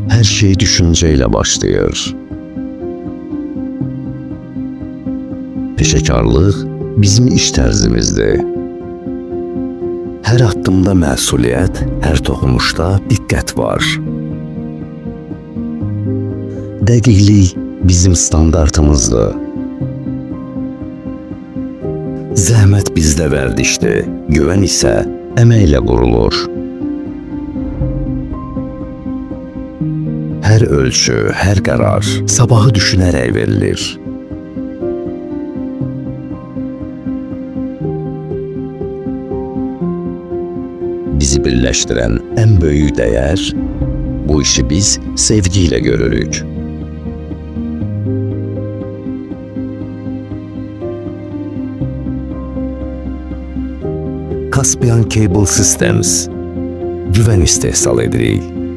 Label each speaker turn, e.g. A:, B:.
A: Her şey düşünceyle başlayır. Peşekarlıq bizim iş tərzimizdir. Hər addımda məsuliyyət, hər toxunuşda diqqət var. Dəqiqlik bizim standartımızdır. Zəhmət bizdə vərdişdir, güvən isə əməklə qurulur. Hər ölçü, hər qərar sabahı düşünərək verilir. Bizi birləşdirən ən böyük dəyər, bu işi biz sevgi ilə görürük. Caspian Cable Systems güvən istehsal edirik.